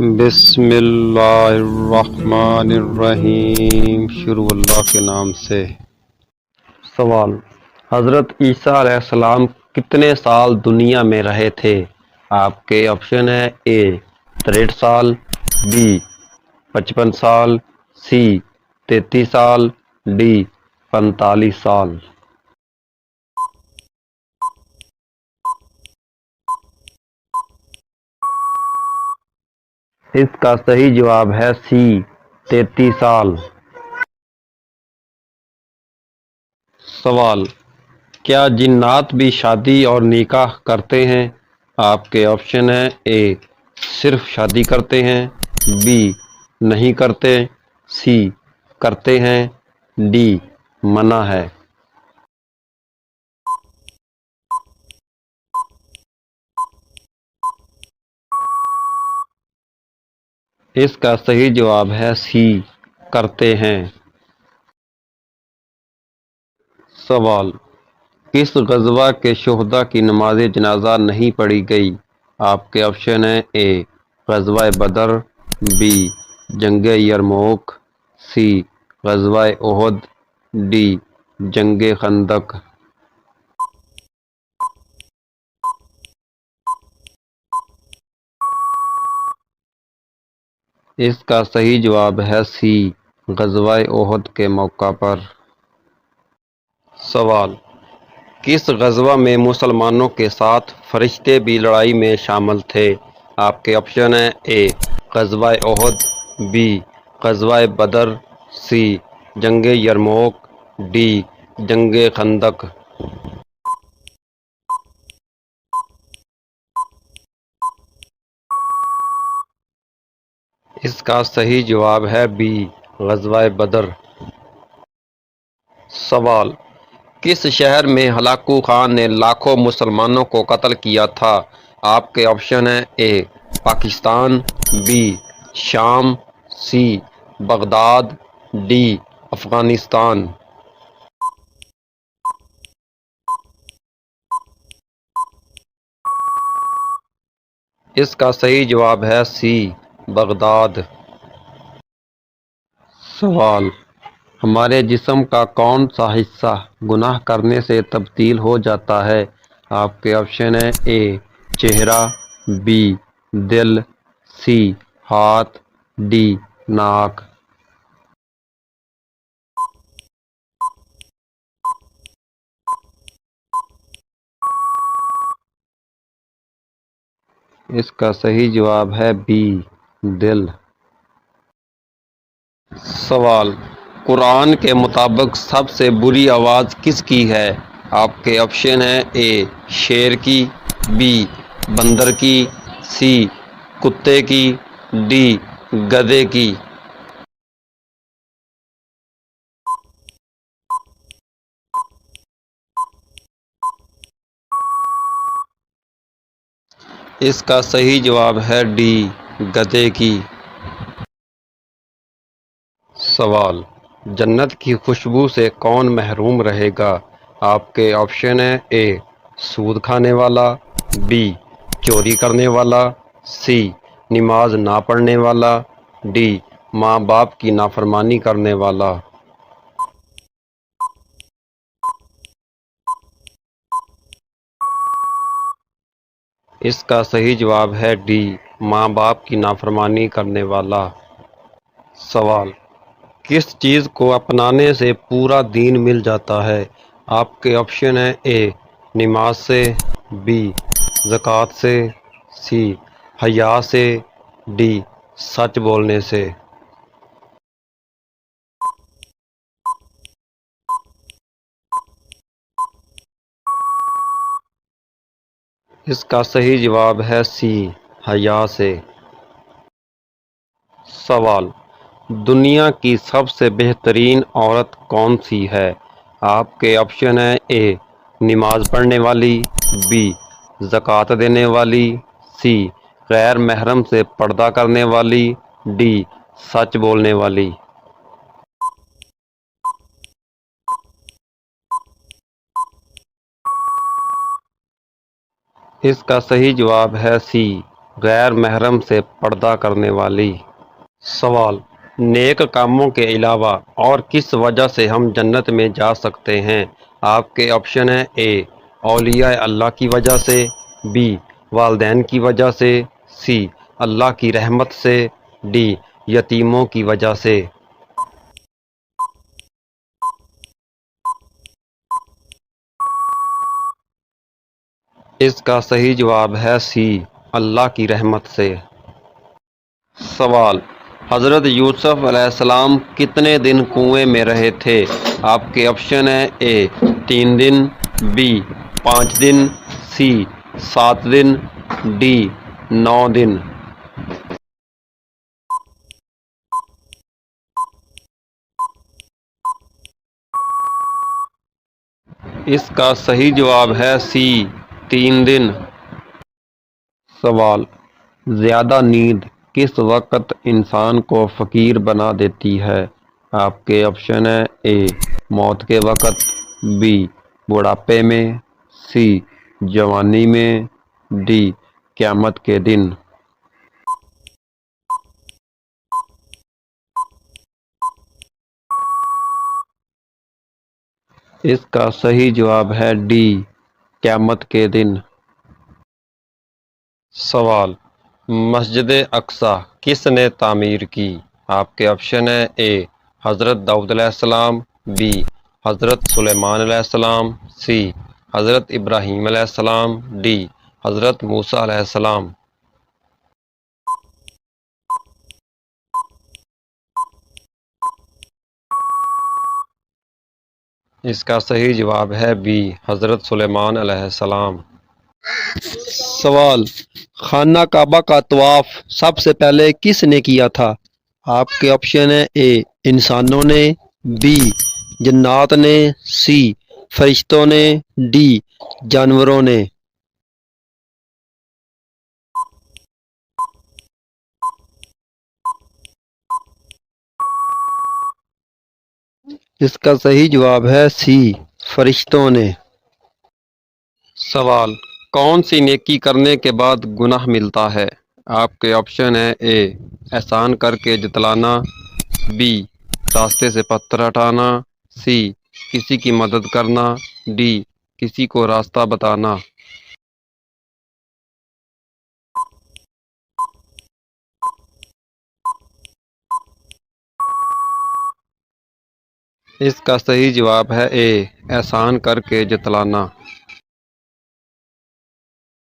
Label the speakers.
Speaker 1: بسم اللہ الرحمن الرحیم، شروع اللہ کے نام سے۔ سوال: حضرت عیسیٰ علیہ السلام کتنے سال دنیا میں رہے تھے؟ آپ کے آپشن ہے: اے 63 سال، بی 55 سال، سی 33 سال، ڈی 45 سال۔ اس کا صحیح جواب ہے سی 33 سال۔ سوال: کیا جنات بھی شادی اور نکاح کرتے ہیں؟ آپ کے آپشن ہیں: اے صرف شادی کرتے ہیں، بی نہیں کرتے، سی کرتے ہیں، ڈی منع ہے۔ اس کا صحیح جواب ہے سی کرتے ہیں۔ سوال: کس غزوہ کے شہداء کی نماز جنازہ نہیں پڑھی گئی؟ آپ کے آپشن ہیں: اے غزوہ بدر، بی جنگ یرموک، سی غزوہ احد، ڈی جنگ خندق۔ اس کا صحیح جواب ہے سی غزوہ احد کے موقع پر۔ سوال: کس غزوہ میں مسلمانوں کے ساتھ فرشتے بھی لڑائی میں شامل تھے؟ آپ کے آپشن ہیں: اے غزوہ احد، بی غزوہ بدر، سی جنگ یرموک، ڈی جنگ خندق۔ اس کا صحیح جواب ہے بی غزوہ بدر۔ سوال: کس شہر میں ہلاکو خان نے لاکھوں مسلمانوں کو قتل کیا تھا؟ آپ کے آپشن ہیں: اے پاکستان، بی شام، سی بغداد، ڈی افغانستان۔ اس کا صحیح جواب ہے سی بغداد۔ سوال: ہمارے جسم کا کون سا حصہ گناہ کرنے سے تبدیل ہو جاتا ہے؟ آپ کے آپشن ہیں: اے چہرہ، بی دل، سی ہاتھ، ڈی ناک۔ اس کا صحیح جواب ہے بی دل۔ سوال: قرآن کے مطابق سب سے بری آواز کس کی ہے؟ آپ کے آپشن ہیں: اے شیر کی، بی بندر کی، سی کتے کی، ڈی گدھے کی۔ اس کا صحیح جواب ہے ڈی گدھے کی۔ سوال: جنت کی خوشبو سے کون محروم رہے گا؟ آپ کے آپشن ہیں: اے سود کھانے والا، بی چوری کرنے والا، سی نماز نہ پڑھنے والا، ڈی ماں باپ کی نافرمانی کرنے والا۔ اس کا صحیح جواب ہے ڈی ماں باپ کی نافرمانی کرنے والا۔ سوال: کس چیز کو اپنانے سے پورا دین مل جاتا ہے؟ آپ کے آپشن ہیں: اے نماز سے، بی زکوٰۃ سے، سی حیا سے، ڈی سچ بولنے سے۔ اس کا صحیح جواب ہے سی حیا سے۔ سوال: دنیا کی سب سے بہترین عورت کون سی ہے؟ آپ کے آپشن ہیں: اے نماز پڑھنے والی، بی زکوٰۃ دینے والی، سی غیر محرم سے پردہ کرنے والی، ڈی سچ بولنے والی۔ اس کا صحیح جواب ہے سی غیر محرم سے پردہ کرنے والی۔ سوال، نیک کاموں کے علاوہ اور کس وجہ سے ہم جنت میں جا سکتے ہیں؟ آپ کے آپشن ہیں: اے اولیاء اللہ کی وجہ سے، بی والدین کی وجہ سے، سی اللہ کی رحمت سے، ڈی یتیموں کی وجہ سے۔ اس کا صحیح جواب ہے سی اللہ کی رحمت سے۔ سوال، حضرت یوسف علیہ السلام کتنے دن کنویں میں رہے تھے؟ آپ کے آپشن ہیں: اے 3 دن، be 5 then, C 7 then, D 9 دن۔ اس کا صحیح جواب ہے سی 3 دن۔ سوال، زیادہ نیند کس وقت انسان کو فقیر بنا دیتی ہے؟ آپ کے آپشن ہیں: اے موت کے وقت، بی بڑھاپے میں، سی جوانی میں، ڈی قیامت کے دن۔ اس کا صحیح جواب ہے ڈی قیامت کے دن۔ سوال، مسجد اقصی کس نے تعمیر کی؟ آپ کے آپشن ہیں: اے حضرت داؤد علیہ السلام، بی حضرت سلیمان علیہ السلام، سی حضرت ابراہیم علیہ السلام، ڈی حضرت موسیٰ علیہ السلام۔ اس کا صحیح جواب ہے بی حضرت سلیمان علیہ السلام۔ سوال، خانہ کعبہ کا طواف سب سے پہلے کس نے کیا تھا؟ آپ کے آپشن ہیں: اے انسانوں نے، بی جنات نے، سی فرشتوں نے، ڈی جانوروں نے۔ اس کا صحیح جواب ہے سی فرشتوں نے۔ سوال، کون سی نیکی کرنے کے بعد گناہ ملتا ہے؟ آپ کے آپشن ہیں: اے احسان کر کے جتلانا، بی راستے سے پتھر ہٹانا، سی کسی کی مدد کرنا، ڈی کسی کو راستہ بتانا۔ اس کا صحیح جواب ہے اے احسان کر کے جتلانا۔